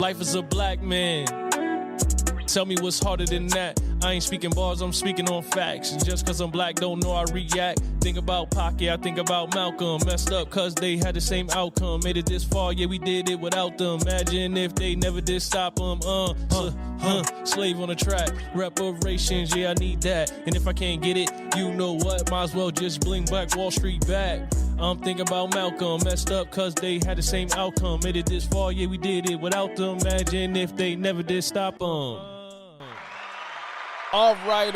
Life is a black man. Tell me what's harder than that. I ain't speaking bars, I'm speaking on facts. Just cause I'm black, don't know I react. Think about Pocket, I think about Malcolm. Messed up cause they had the same outcome. Made it this far, yeah, we did it without them. Imagine if they never did stop them. Slave on the track. Reparations, yeah, I need that. And if I can't get it, you know what? Might as well just bling back Wall Street back. I'm thinking about Malcolm. Messed up cause they had the same outcome. Made it this far, yeah, we did it without them. Imagine if they never did stop them. All right.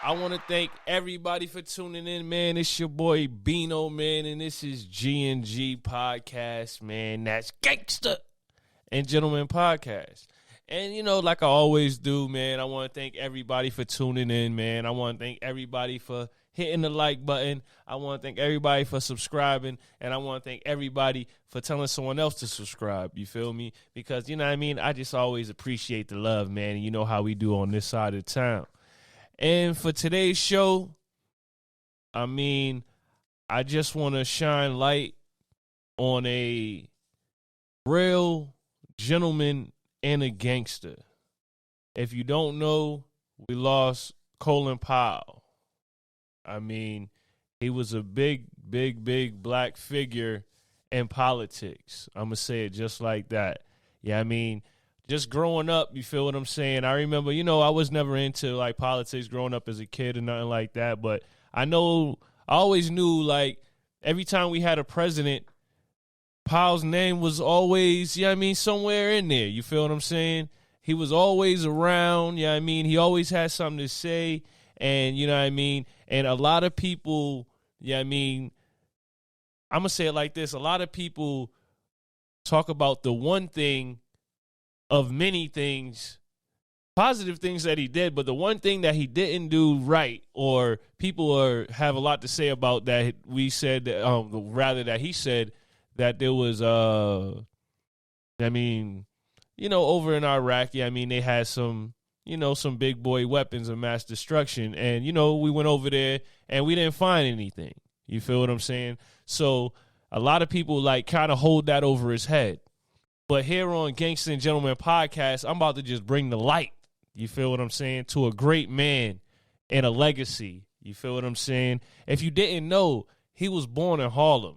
I want to thank everybody for tuning in, man. It's your boy Beano, man, and this is G&G Podcast, man. That's Gangster and Gentleman Podcast. And, you know, like I always do, man, I want to thank everybody for tuning in, man. I want to thank everybody for hitting the like button. I want to thank everybody for subscribing, and I want to thank everybody for telling someone else to subscribe, you feel me? Because, you know what I mean, I just always appreciate the love, man, and you know how we do on this side of town. And for today's show, I mean, I just want to shine light on a real gentleman and a gangster. If you don't know, we lost Colin Powell. I mean, he was a big black figure in politics. I'm going to say it just like that. Yeah, I mean, just growing up, you feel what I'm saying? I remember, you know, I was never into, like, politics growing up as a kid or nothing like that. But I always knew, like, every time we had a president, Powell's name was always, yeah, I mean, somewhere in there. You feel what I'm saying? He was always around. Yeah, I mean, he always had something to say. And, you know what I mean? And a lot of people, yeah, I mean, I'm going to say it like this. A lot of people talk about the one thing of many things, positive things that he did, but the one thing that he didn't do right, or people have a lot to say about that, we said, rather that he said that there was, I mean, you know, over in Iraq, yeah, I mean, they had some, you know, some big boy weapons of mass destruction. And, you know, we went over there and we didn't find anything. You feel what I'm saying? So a lot of people like kind of hold that over his head. But here on Gangster Gentleman Podcast, I'm about to just bring the light. You feel what I'm saying? To a great man and a legacy. You feel what I'm saying? If you didn't know, he was born in Harlem.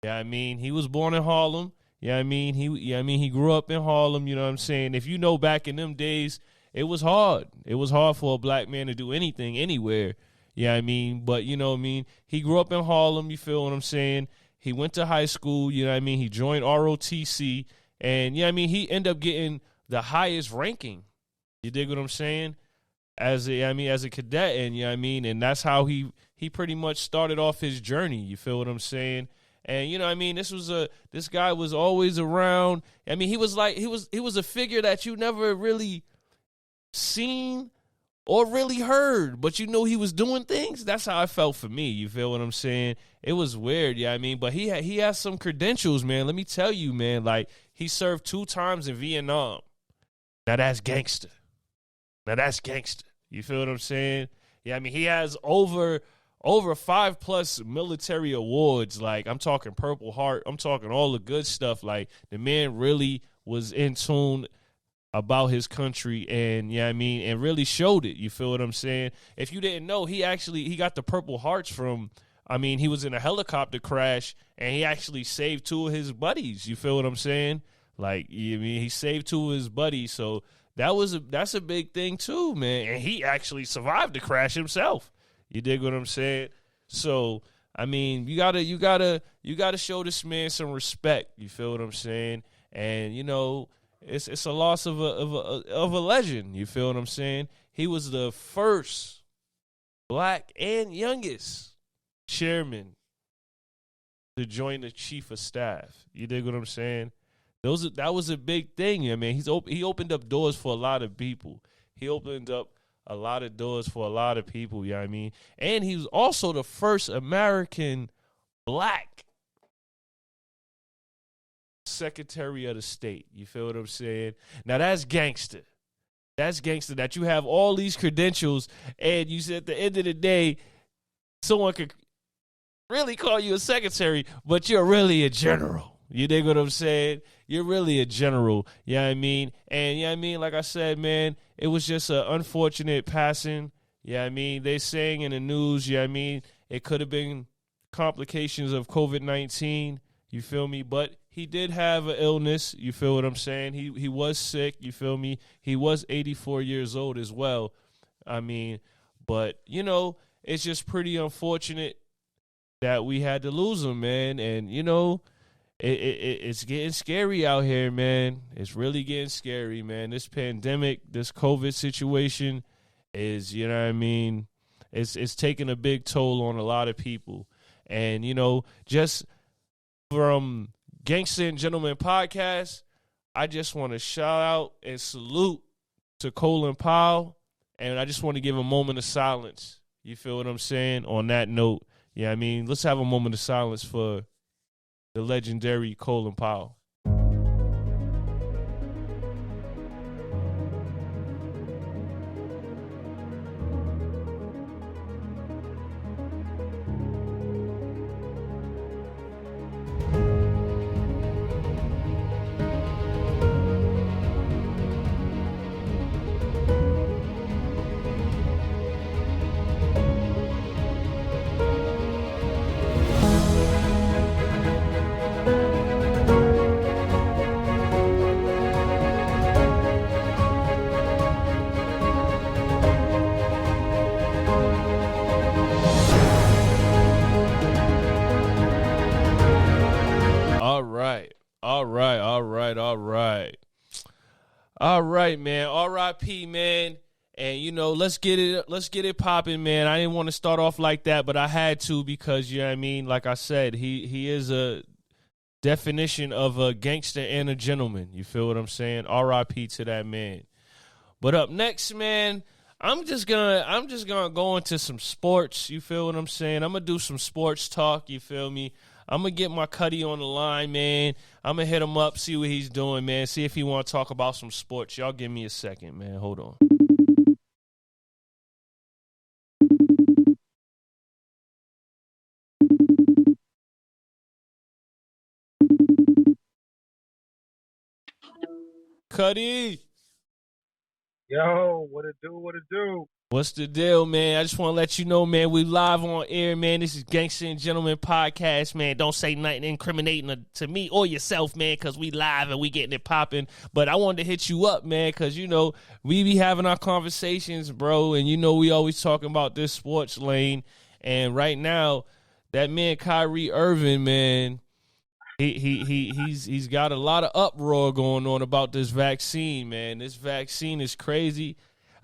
Yeah, I mean, he was born in Harlem. Yeah, I mean, he grew up in Harlem. You know what I'm saying? If you know, back in them days, it was hard. It was hard for a black man to do anything, anywhere. Yeah, I mean, but, you know what I mean? He grew up in Harlem, you feel what I'm saying? He went to high school, you know what I mean? He joined ROTC, and, yeah, I mean, he ended up getting the highest ranking. You dig what I'm saying? As a cadet, and, you know what I mean? And that's how he pretty much started off his journey, you feel what I'm saying? And, you know what I mean? This guy was always around. I mean, he was a figure that you never really seen or really heard, but you know he was doing things. That's how I felt for me. You feel what I'm saying? It was weird, yeah, I mean, but he has some credentials, man. Let me tell you, man, like, he served 2 times in Vietnam. Now that's gangster. You feel what I'm saying? Yeah, I mean, he has over 5+ military awards. Like, I'm talking Purple Heart. I'm talking all the good stuff. Like, the man really was in tune about his country, and yeah, I mean, and really showed it. You feel what I'm saying? If you didn't know, he got the Purple Hearts from, I mean, he was in a helicopter crash, and he actually saved 2 of his buddies. You feel what I'm saying? Like, I mean, he saved 2 of his buddies, so that's a big thing too, man. And he actually survived the crash himself. You dig what I'm saying? So, I mean, you gotta show this man some respect. You feel what I'm saying? And, you know, it's a loss of a legend. You feel what I'm saying? He was the first black and youngest chairman to join the chief of staff. You dig what I'm saying? That was a big thing. I mean, he opened up doors for a lot of people. He opened up a lot of doors for a lot of people. You know what I mean? And he was also the first American black Secretary of the State. You feel what I'm saying? Now, that's gangster. That's gangster that you have all these credentials, and you said at the end of the day, someone could really call you a secretary, but you're really a general. You dig what I'm saying? You're really a general. You know what I mean? And you know what I mean? Like I said, man, it was just an unfortunate passing. You know what I mean? They saying in the news, you know what I mean? It could have been complications of COVID-19. You feel me? But he did have an illness. You feel what I'm saying? He was sick. You feel me? He was 84 years old as well. I mean, but, you know, it's just pretty unfortunate that we had to lose him, man. And, you know, it's getting scary out here, man. It's really getting scary, man. This pandemic, this COVID situation is, you know what I mean, it's taking a big toll on a lot of people. And, you know, just from Gangster Gentleman podcast, I just want to shout out and salute to Colin Powell. And I just want to give a moment of silence. You feel what I'm saying? On that note, yeah, I mean, let's have a moment of silence for the legendary Colin Powell. All right, man. R.I.P., man. And, you know, let's get it popping, man. I didn't want to start off like that, but I had to because, you know what I mean, like I said, he is a definition of a gangster and a gentleman. You feel what I'm saying? R.I.P. to that man. But up next, man, I'm just gonna go into some sports. You feel what I'm saying? I'm gonna do some sports talk. You feel me? I'm going to get my Kuddy on the line, man. I'm going to hit him up, see what he's doing, man. See if he want to talk about some sports. Y'all give me a second, man. Hold on. Kuddy. Yo, what it do? What's the deal, man? I just want to let you know, man, we live on air, man. This is Gangster Gentleman podcast, man. Don't say nothing incriminating to me or yourself, man, because we live and we getting it popping. But I wanted to hit you up, man, because, you know, we be having our conversations, bro, and, you know, we always talking about this sports lane. And right now, that man Kyrie Irving, man, he's got a lot of uproar going on about this vaccine, man. This vaccine is crazy.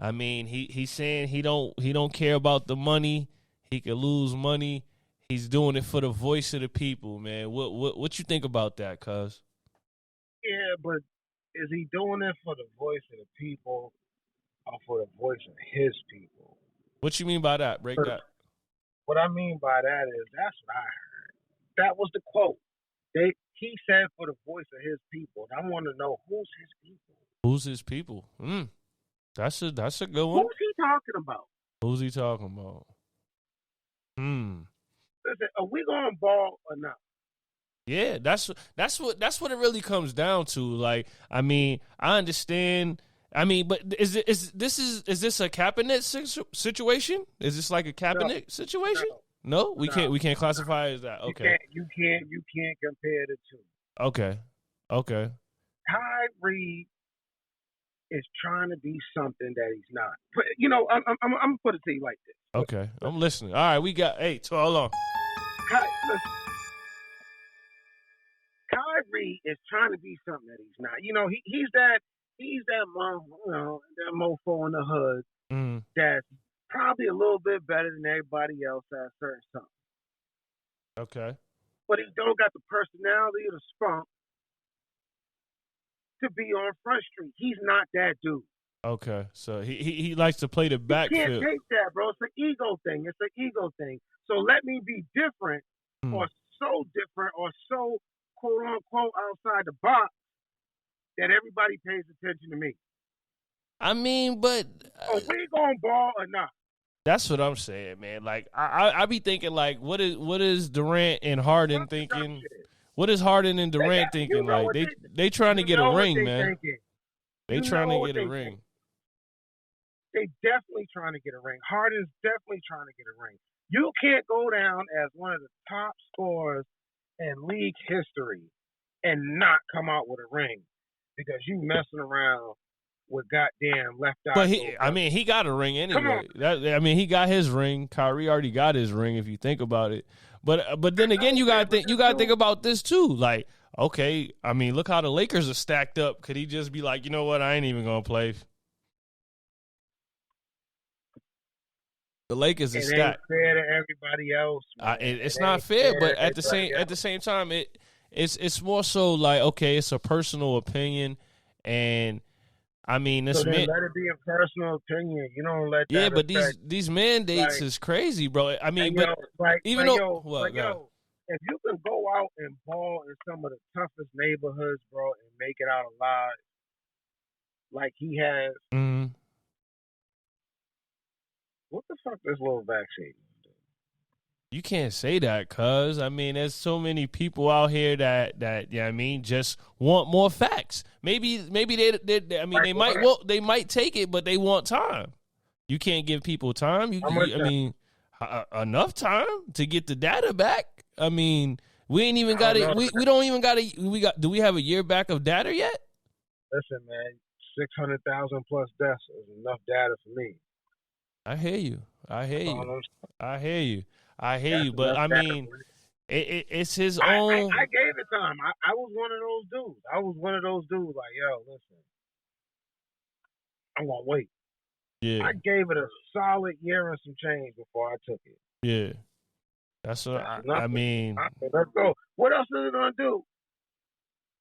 I mean, he's saying he don't care about the money. He could lose money. He's doing it for the voice of the people, man. What you think about that, cuz? Yeah, but is he doing it for the voice of the people or for the voice of his people? What you mean by that? Break that. What I mean by that is that's what I heard. That was the quote. He said for the voice of his people. And I want to know who's his people. Who's his people? That's a good one. Who's he talking about? Who's he talking about? Listen, are we going to ball or not? Yeah, that's what it really comes down to. Like, I mean, I understand. I mean, but is this a cabinet situation? Is this like a cabinet situation? No, we can't classify it as that. Okay, you can't compare the two. Okay. Kyrie is trying to be something that he's not. But, you know, I'm gonna put it to you like this. Okay, I'm listening. All right, we got hold on. Kyrie is trying to be something that he's not. You know, he's that mofo in the hood that's probably a little bit better than everybody else at certain something. Okay. But he don't got the personality or the spunk to be on Front Street. He's not that dude. Okay, so he likes to play the backfield. You can't take that, bro. It's an ego thing. So let me be different or so different or so quote unquote outside the box that everybody pays attention to me. I mean, but are we gonna ball or not? That's what I'm saying, man. Like I be thinking, like, what is Durant and Harden thinking? What is Harden and Durant you thinking? know Like what they trying to you get a know what ring, they man. thinking. They You trying know to what get a they ring. think. They definitely trying to get a ring. Harden's definitely trying to get a ring. You can't go down as one of the top scorers in league history and not come out with a ring because you messing around with goddamn left eye. But he got a ring anyway. He got his ring. Kyrie already got his ring. If you think about it, but then again, you gotta think about this too. Like, okay, I mean, look how the Lakers are stacked up. Could he just be like, you know what, I ain't even gonna play? The Lakers is stacked. It ain't fair to everybody else. It's not fair, but at the same time, it's more so like, okay, it's a personal opinion, and I mean, this so then let it be a personal opinion. You don't let that. Yeah, but affect, these mandates is crazy, bro. I mean, but if you can go out and ball in some of the toughest neighborhoods, bro, and make it out alive, like he has. Mm-hmm. What the fuck this little vaccine? You can't say that, cuz I mean, there's so many people out here that I mean, just want more facts. Maybe they might take it, but they want time. You can't give people time. Enough time to get the data back. I mean, we ain't even got it. We don't even got it. Do we have a year back of data yet? Listen, man, 600,000 plus deaths is enough data for me. I hear you, but I mean, it's his own. I gave it time. I was one of those dudes. Like, yo, listen, I'm gonna wait. Yeah. I gave it a solid year and some change before I took it. Yeah. That's what I mean. Let's go. What else is it gonna do?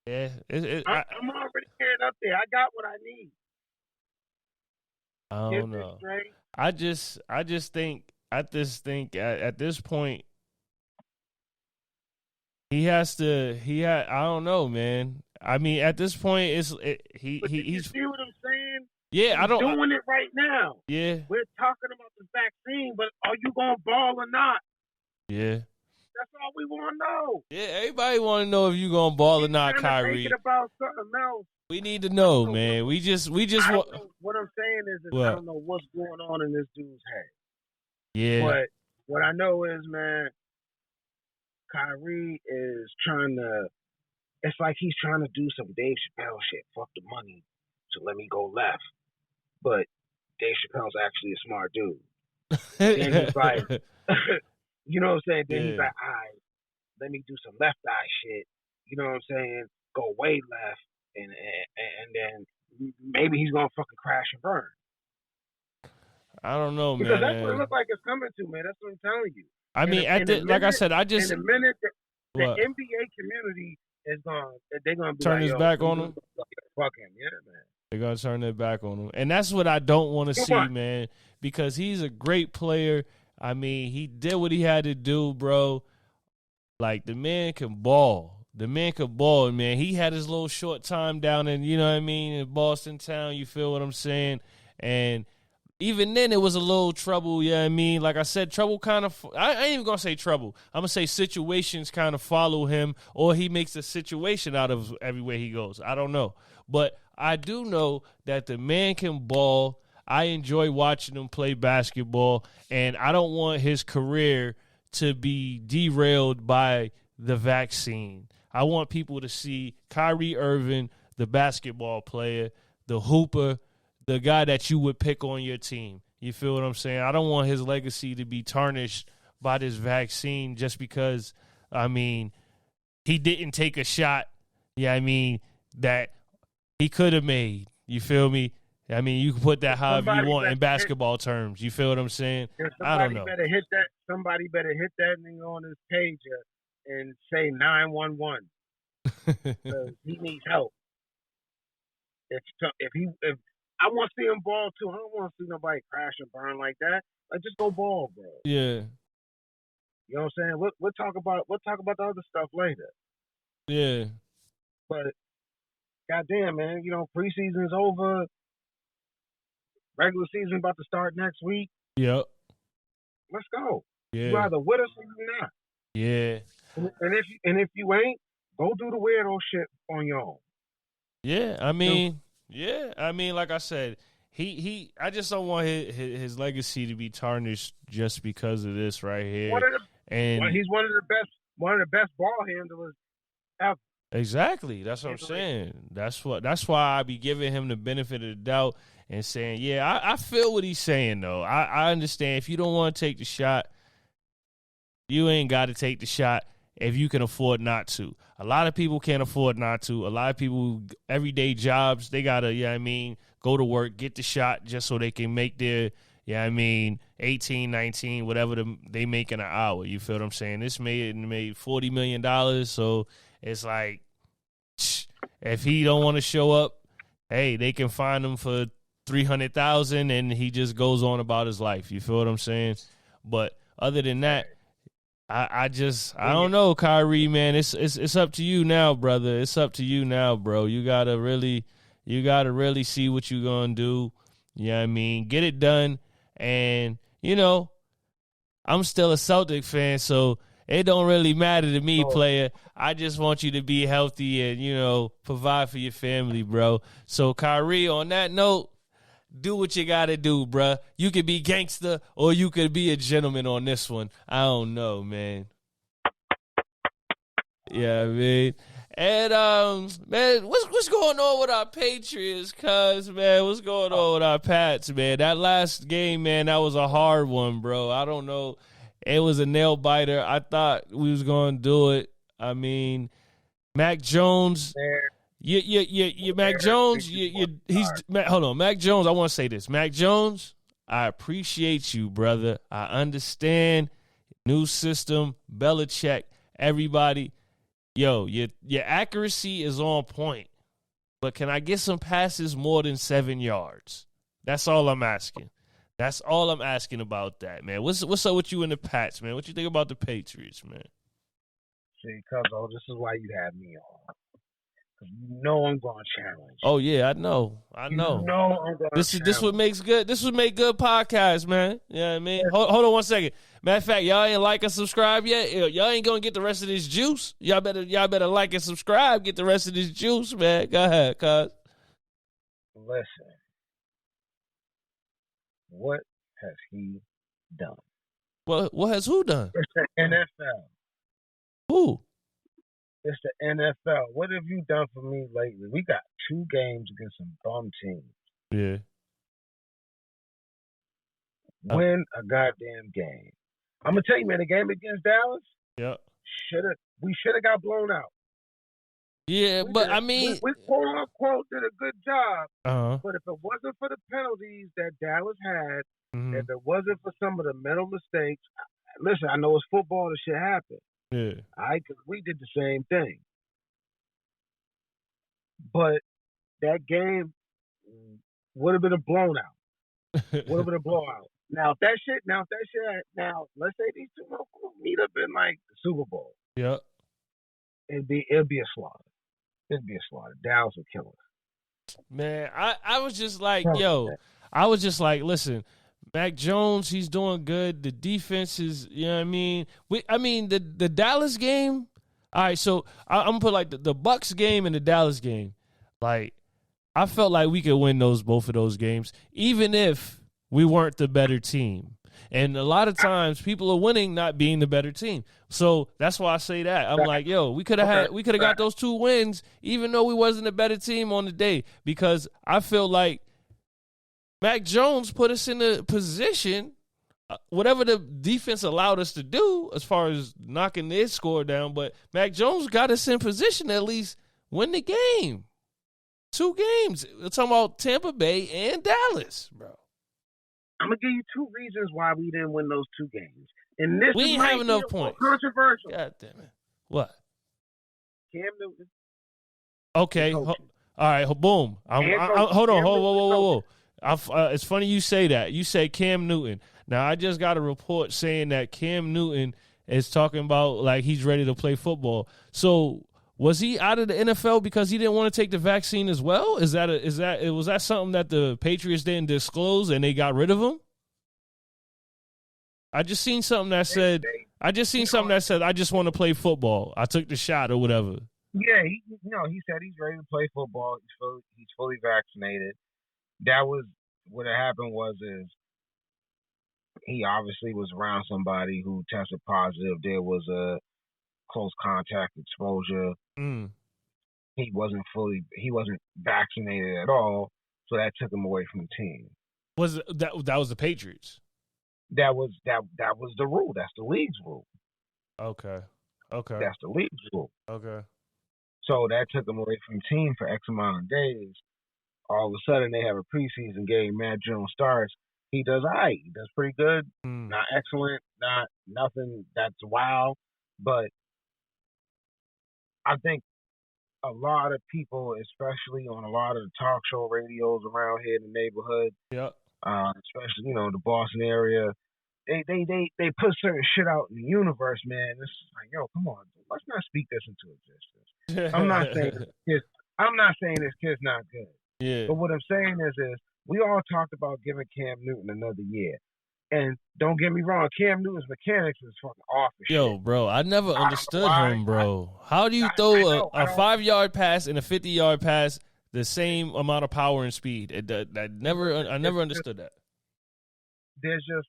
Yeah. I'm already getting up there. I got what I need. I don't know. I just think at this point I don't know, man. I mean, at this point he's you see what I'm saying? Yeah, He's doing it right now. Yeah. We're talking about the vaccine, but are you gonna ball or not? Yeah. That's all we want to know. Yeah, everybody want to know if you gonna ball or not, Kyrie. Make it about something else. We need to know, man. We just what I'm saying is I don't know what's going on in this dude's head. Yeah. But what I know is, man, Kyrie is trying to. It's like he's trying to do some Dave Chappelle shit. Fuck the money, so let me go left. But Dave Chappelle's actually a smart dude. Then he's like, you know what I'm saying? Then he's like, all right, let me do some left eye shit. You know what I'm saying? Go way left, and then maybe he's gonna fucking crash and burn. I don't know, man. Because that's what it looks like it's coming to, man. That's what I'm telling you. I mean, like I said, in the minute the NBA community is they're gonna be turn his back on him. Fuck him, yeah, man. They're gonna turn their back on him, and that's what I don't want to see, man. Because he's a great player. I mean, he did what he had to do, bro. Like, the man can ball. Man. He had his little short time down in, you know what I mean, in Boston town. You feel what I'm saying? And even then, it was a little trouble, you know what I mean? Like I said, trouble kind of, I ain't even going to say trouble. I'm going to say situations kind of follow him, or he makes a situation out of everywhere he goes. I don't know. But I do know that the man can ball. I enjoy watching him play basketball, and I don't want his career to be derailed by the vaccine. I want people to see Kyrie Irving, the basketball player, the hooper, the guy that you would pick on your team. You feel what I'm saying? I don't want his legacy to be tarnished by this vaccine just because, I mean, he didn't take a shot, yeah, I mean, that he could have made. You feel me? I mean, you can put that however you want in basketball terms. You feel what I'm saying? I don't know. Somebody better hit that nigga on his page and say 911 because he needs help. If I want to see him ball too, I don't want to see nobody crash and burn like that. Like, just go ball, bro. Yeah. You know what I'm saying? We'll talk about the other stuff later. Yeah. But goddamn, man, you know, preseason's over. Regular season about to start next week. Yep. Let's go. Yeah. You either with us or you not. Yeah. And if you ain't, Go do the weirdo shit on your own. Yeah, I mean, like I said, I just don't want his legacy to be tarnished just because of this right here. He's one of the best ball handlers ever. Exactly. That's what I'm saying. That's why I be giving him the benefit of the doubt and saying, yeah, I feel what he's saying though. I understand if you don't want to take the shot, you ain't got to take the shot if you can afford not to. A lot of people can't afford not to. A lot of people, everyday jobs, they got to, go to work, get the shot just so they can make their, 18, 19, whatever they make in an hour. You feel what I'm saying? This made $40 million, so it's like, if he don't want to show up, hey, they can find him for $300,000 and he just goes on about his life. You feel what I'm saying? But other than that, I don't know, Kyrie, man. It's up to you now, brother. It's up to you now, bro. You gotta really see what you're gonna do. Get it done. And I'm still a Celtic fan, so it don't really matter to me, player. I just want you to be healthy and provide for your family, bro. So Kyrie, on that note, do what you got to do, bruh. You could be gangster or you could be a gentleman on this one. I don't know, man. Yeah, man. And, man, what's going on with our Patriots, cuz, man? What's going on with our Pats, man? That last game, man, that was a hard one, bro. I don't know. It was a nail-biter. I thought we was going to do it. I mean, Mac Jones... Mac Jones, hold on. Mac Jones, I want to say this. Mac Jones, I appreciate you, brother. I understand. New system, Belichick, everybody. Yo, your accuracy is on point. But can I get some passes more than 7 yards? That's all I'm asking. That's all I'm asking about that, man. What's up with you and the Pats, man? What you think about the Patriots, man? See, Cuzzo, this is why you have me on. You know I'm going to challenge. Oh yeah, I know. You know I'm going to challenge. This what makes good. This would make good podcasts, man. You know what I mean? Hold on one second. Matter of fact, y'all ain't like and subscribe yet. Y'all ain't gonna get the rest of this juice. Y'all better like and subscribe. Get the rest of this juice, man. Go ahead, cuz. Listen, what has he done? What has who done? It's the NFL. Who? It's the NFL. What have you done for me lately? We got 2 games against some bum teams. Yeah. Win a goddamn game. I'm gonna tell you, man, the game against Dallas. Yeah. We should have got blown out. Yeah, we quote unquote did a good job. Uh-huh. But if it wasn't for the penalties that Dallas had, if it wasn't for some of the mental mistakes, listen, I know it's football. This shit happens. Yeah. Cause we did the same thing. But that game would have been a blown out. Would have been a blowout. Now, let's say these two meet up in like the Super Bowl. Yeah. It'd be a slaughter. Dallas would kill us. Man, I was just like, listen, Mac Jones, he's doing good. The defense is, you know what I mean? The Dallas game, all right, so I'm going to put like the Bucks game and the Dallas game. Like, I felt like we could win both of those games, even if we weren't the better team. And a lot of times people are winning not being the better team. So that's why I say that. I'm like, we could have got those 2 wins, even though we wasn't a better team on the day, because I feel like Mac Jones put us in a position, whatever the defense allowed us to do as far as knocking their score down, but Mac Jones got us in position to at least win the game. 2 games. We're talking about Tampa Bay and Dallas, bro. I'm going to give you 2 reasons why we didn't win those 2 games. And this we ain't have enough points. Controversial. God damn it. What? Cam Newton. Okay. All right. Boom. Hold on. Whoa. It's funny you say that. You say Cam Newton. Now, I just got a report saying that Cam Newton is talking about like he's ready to play football. So was he out of the NFL because he didn't want to take the vaccine as well? Was that something that the Patriots didn't disclose and they got rid of him? I just seen something that said I just want to play football. I took the shot or whatever. Yeah, he said he's ready to play football. He's fully vaccinated. That was what had happened is he obviously was around somebody who tested positive. There was a close contact exposure. Mm. He wasn't vaccinated at all, so that took him away from the team. Was that was the Patriots? That was the rule. That's the league's rule. Okay. That's the league's rule. Okay. So that took him away from the team for X amount of days. All of a sudden, they have a preseason game. Matt Jones starts. He does all right. He does pretty good. Not excellent. Not nothing that's wow. But I think a lot of people, especially on a lot of the talk show radios around here in the neighborhood, especially the Boston area, they put certain shit out in the universe, man. It's like, yo, come on, let's not speak this into existence. I'm not saying this kid's not good. Yeah. But what I'm saying is we all talked about giving Cam Newton another year. And don't get me wrong, Cam Newton's mechanics is fucking off the shit. Yo, bro, I never understood him, bro. How do you throw a 5-yard pass and a 50-yard pass the same amount of power and speed? I never understood that. There's just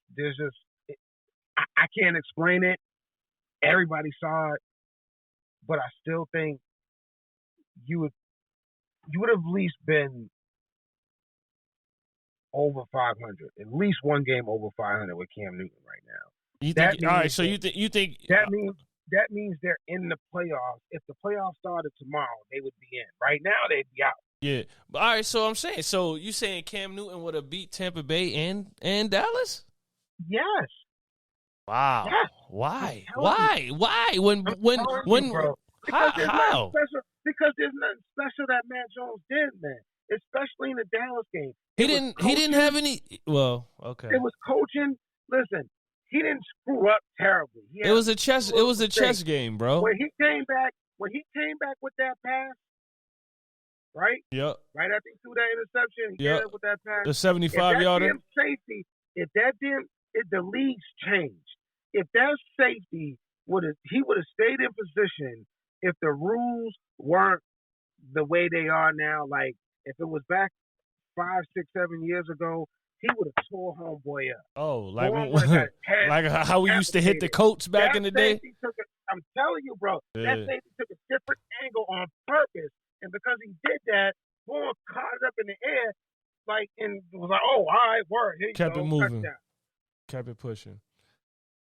I can't explain it. Everybody saw it, but I still think you would have at least been over 500, at least one game over 500 with Cam Newton right now. You think? All right, so you think that means they're in the playoffs. If the playoffs started tomorrow, they would be in. Right now, they'd be out. Yeah. All right, so I'm saying, so you saying Cam Newton would have beat Tampa Bay and Dallas? Yes. Wow. Yes. Why? When bro. How? Because there's nothing special that Matt Jones did, man. Especially in the Dallas game. He didn't have any. Well, okay. It was coaching. Listen, he didn't screw up terribly. It was a chess game, bro. When he came back with that pass, right? Yep. Right after he threw that interception, he came up with that pass. The 75-yarder. Safety. If the league's changed. If that safety he would have stayed in position if the rules weren't the way they are now. Like if it was back 5, 6, 7 years ago, he would have tore homeboy up. Oh, like how we used to hit the Colts back in the day? I'm telling you, bro, that safety took a different angle on purpose. And because he did that, boy caught it up in the air, and it was like, oh, all right, word. Here you Kept go, it moving. Touchdown. Kept it pushing.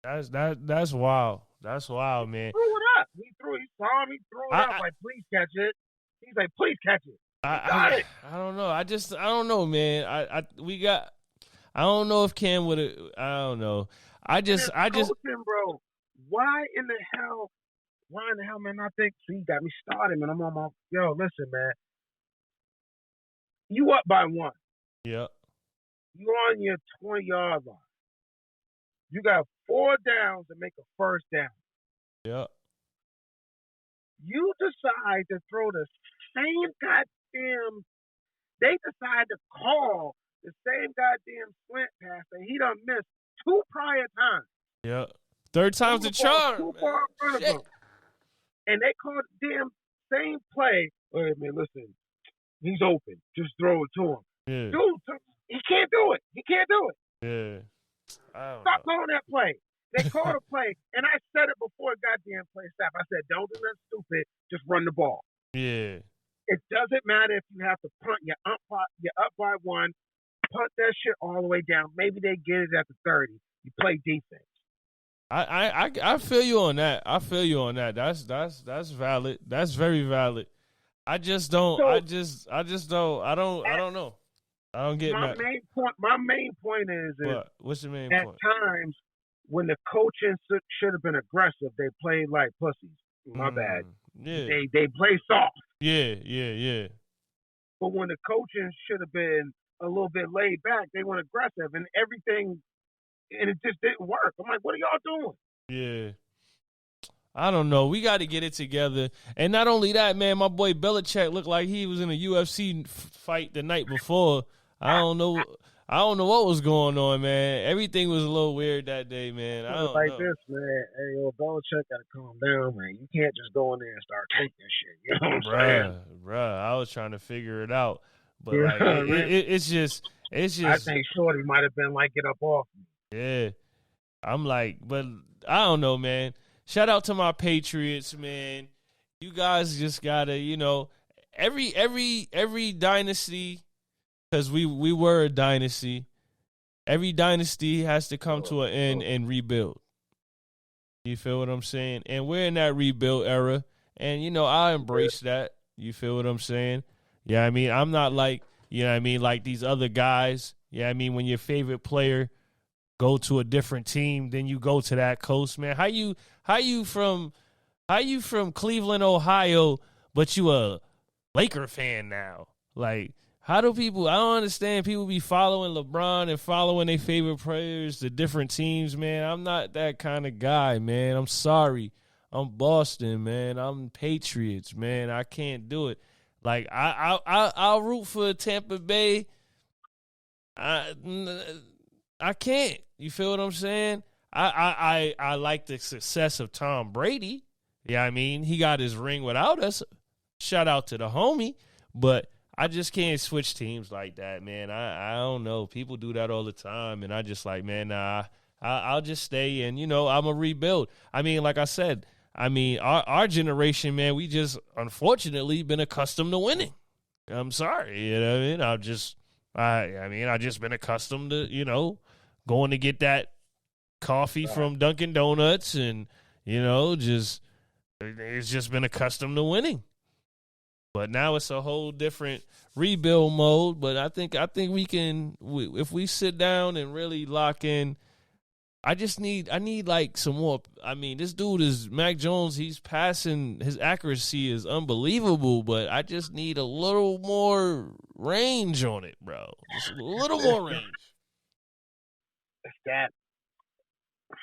That's wild. That's wild, man. He threw it up. He saw him. He threw it up. Like, please catch it. He's like, please catch it. I don't know. I don't know, man. I don't know if Cam would have. I don't know. I just. Bro, why in the hell, man? I think you got me started, man. I'm on my. Yo, listen, man. You up by 1. Yep. You on your 20-yard line. You got 4 downs to make a first down. Yep. You decide to throw the same goddamn. They decide to call the same goddamn slant pass that he done missed 2 prior times. Yep. Third time's the charm. Too far in front of him. And they called the damn same play. Wait, man, listen. He's open. Just throw it to him. Yeah. Dude, he can't do it. Yeah. Stop calling that play. They called a play, and I said it before goddamn play stopped. I said, don't do nothing stupid. Just run the ball. Yeah. It doesn't matter if you have to punt. You're up by 1. Punt that shit all the way down. Maybe they get it at the 30. You play defense. I feel you on that. That's valid. That's very valid. I just don't. I don't know. I don't get my main point is what's your main point? At times when the coaching should have been aggressive, they played like pussies. My bad. Yeah. They play soft. Yeah. But when the coaching should have been a little bit laid back, they went aggressive and everything, and it just didn't work. I'm like, what are y'all Yeah. doing? I don't know. We got to get it together. And not only that, man, my boy Belichick looked like he was in a UFC fight the night before. I don't know. I don't know what was going on, man. Everything was a little weird that day, man. I don't know. This, man. Hey, yo, Belichick got to calm down, man. You can't just go in there and start taking shit. You know what I'm saying? Bruh, I was trying to figure it out, but Yeah, like it's just. I think Shorty might have been like, get up off me. Yeah, I'm like, but I don't know, man. Shout out to my Patriots, man. You guys just gotta, every dynasty, because we were a dynasty. Every dynasty has to come to an end and rebuild. You feel what I'm saying? And we're in that rebuild era, and I embrace that. You feel what I'm saying? Yeah, I mean, I'm not like, like these other guys. Yeah, I mean, when your favorite player go to a different team, then you go to that coast, man. How you from Cleveland, Ohio, but you a Laker fan now? Like, how do people? I don't understand. People be following LeBron and following their favorite players to different teams, man. I'm not that kind of guy, man. I'm sorry. I'm Boston, man. I'm Patriots, man. I can't do it. Like, I'll root for Tampa Bay. I can't. You feel what I'm saying? I like the success of Tom Brady. Yeah, I mean, he got his ring without us. Shout out to the homie. But I just can't switch teams like that, man. I don't know. People do that all the time, and I just like, man, nah. I'll just stay, and I'm a rebuild. I mean, like I said, our generation, man, we just unfortunately been accustomed to winning. I'm sorry, you know what I mean? I just been accustomed to, going to get that coffee from Dunkin' Donuts, and it's just been accustomed to winning. But now it's a whole different rebuild mode. But I think we can, if we sit down and really lock in. I need like some more. I mean, this dude is Mac Jones. He's passing. His accuracy is unbelievable, but I just need a little more range on it, bro. Just a little more range. It's that. A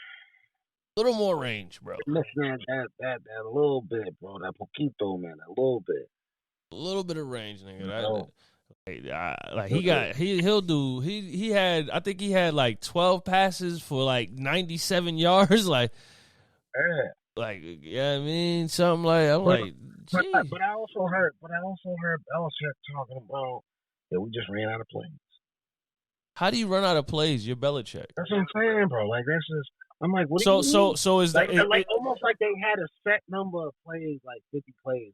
little more range, bro. Listen, that a little bit, bro. That poquito, man. A little bit. A little bit of range, nigga. No. I think he had like 12 passes for like 97 yards. Like, yeah, I mean, something like, I'm like, gee. But I also heard Belichick talking about that we just ran out of plays. How do you run out of plays? You're Belichick. That's what I'm saying, bro. Like, that's just, I'm like, what do you mean? So is like, almost like they had a set number of plays, like 50 plays.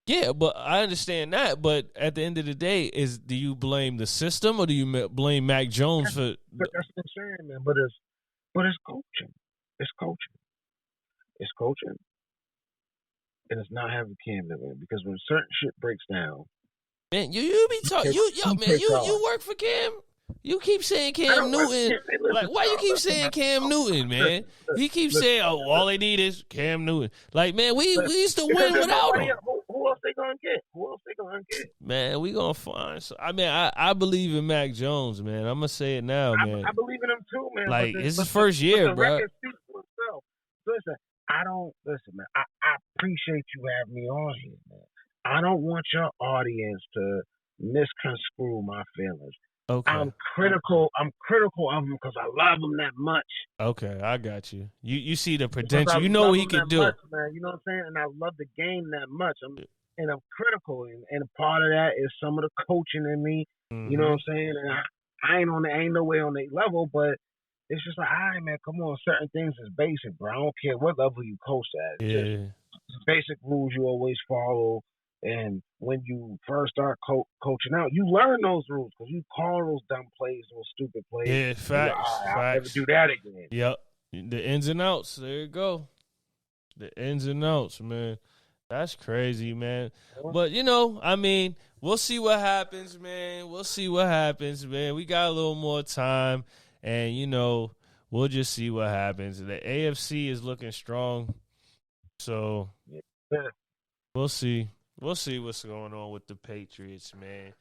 Yeah, but I understand that. But at the end of the day, do you blame the system or do you blame Mac Jones for? But that's what I'm saying, man. But it's coaching. It's coaching, and it's not having Cam Newton, because when certain shit breaks down, man, you be talking. You work for Cam. You keep saying Cam Newton. Like, why you keep saying Cam Newton, man? He keeps saying, "Oh, all they need is Cam Newton." Like, man, we used to win without him. Who else they gonna get? Man, we gonna find. I believe in Mac Jones, man. I'm gonna say it now, man. I believe in him too, man. Like, it's his first year, bro. Listen, man. I appreciate you having me on here, man. I don't want your audience to misconstrue my feelings. Okay. I'm critical of him because I love him that much. Okay, I got you. You see the potential. You know what he can do. Much, man. You know what I'm saying? And I love the game that much. I'm critical, and part of that is some of the coaching in me. Mm-hmm. You know what I'm saying? And I ain't no way on their level, but it's just like, all right, man, come on. Certain things is basic, bro. I don't care what level you coach at. It's just basic rules you always follow. And when you first start coaching out, you learn those rules because you call those dumb plays, those stupid plays. Yeah, facts. I'll never do that again. Yep. The ins and outs. There you go. The ins and outs, man. That's crazy, man. But, we'll see what happens, man. We got a little more time, and, we'll just see what happens. The AFC is looking strong, so we'll see. We'll see what's going on with the Patriots, man.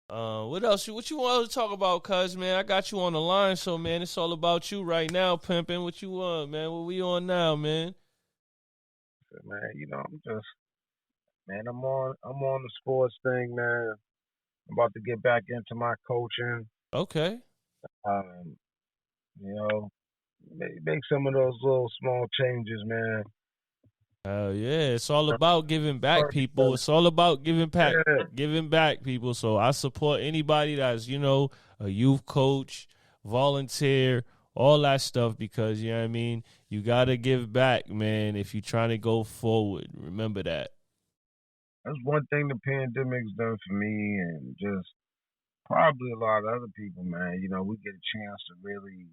What else? What you want to talk about, cuz, man? I got you on the line, so, man, it's all about you right now, pimping. What you want, man? What we on now, man? Man, I'm on the sports thing, man. I'm about to get back into my coaching. Okay. You know, make some of those little small changes, man. Yeah, it's all about giving back, people. It's all about giving back, people. So I support anybody that's, a youth coach, volunteer, all that stuff, because, you know what I mean, you got to give back, man, if you're trying to go forward. Remember that. That's one thing the pandemic's done for me, and just probably a lot of other people, man. We get a chance to really,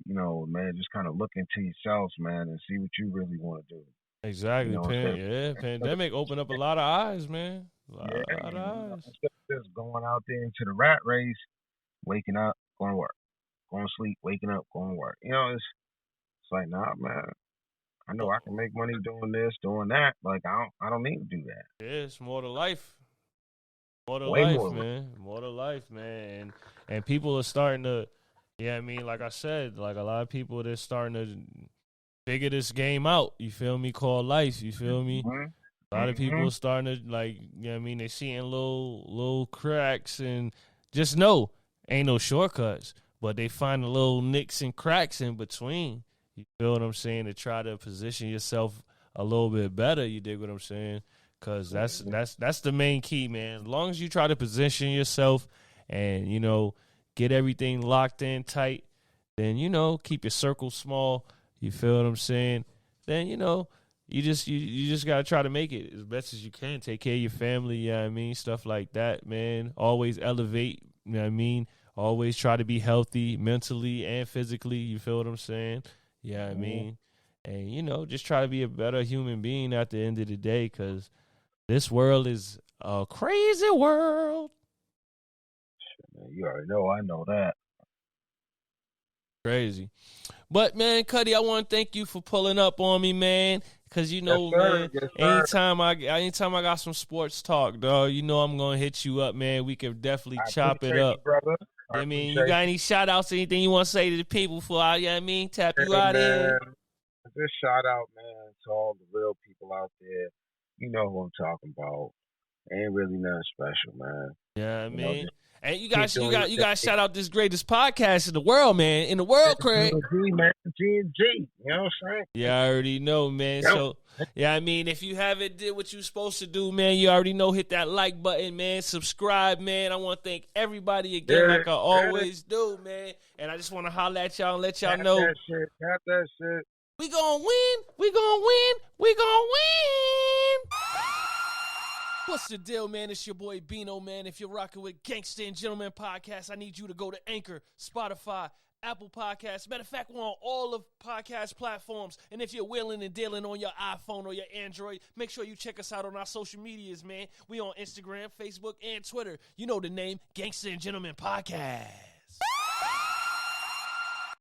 man, just kind of look into yourselves, man, and see what you really want to do. Exactly. Pandemic opened up a lot of eyes, man. A lot of eyes. Instead of just going out there into the rat race, waking up, going to work, going to sleep, waking up, going to work. It's like, nah, man. I know I can make money doing this, doing that. Like, I don't need to do that. Yeah, it's more to life. More to life, man. And people are starting to, like I said, like a lot of people, they're starting to figure this game out. You feel me? Called life. You feel me? Mm-hmm. A lot of people are starting to, they seeing little cracks, and just know, ain't no shortcuts, but they find the little nicks and cracks in between. You feel what I'm saying? To try to position yourself a little bit better. You dig what I'm saying? Because that's the main key, man. As long as you try to position yourself and, get everything locked in tight, then, keep your circle small. You feel what I'm saying? Then, you just got to try to make it as best as you can. Take care of your family, stuff like that, man. Always elevate, Always try to be healthy mentally and physically. You feel what I'm saying? Yeah, and, just try to be a better human being at the end of the day, because this world is a crazy world. You already know, I know that. Crazy. But, man, Kuddy, I want to thank you for pulling up on me, man, because, man, anytime I got some sports talk, dog, I'm going to hit you up, man. We can definitely chop it up. You, brother. You got any shout-outs, anything you want to say to the people before tap you out here? Just shout out, man, to all the real people out there. You know who I'm talking about. Ain't really nothing special, man. Yeah, and you guys shout out this greatest podcast in the world, man. In the world, Craig. G&G, you know what I'm saying? Yeah, I already know, man. Yep. So, if you haven't did what you're supposed to do, man, you already know, hit that like button, man. Subscribe, man. I want to thank everybody again, like I always do, man. And I just want to holler at y'all and let y'all know. Got that shit. We gonna win. We gonna win. We gonna win. What's the deal, man? It's your boy Beano, man. If you're rocking with Gangster Gentleman podcast, I need you to go to Anchor, Spotify, Apple Podcasts. Matter of fact, we're on all of podcast platforms. And if you're willing and dealing on your iPhone or your Android, make sure you check us out on our social medias, man. We on Instagram, Facebook, and Twitter. You know the name, Gangster Gentleman Podcast.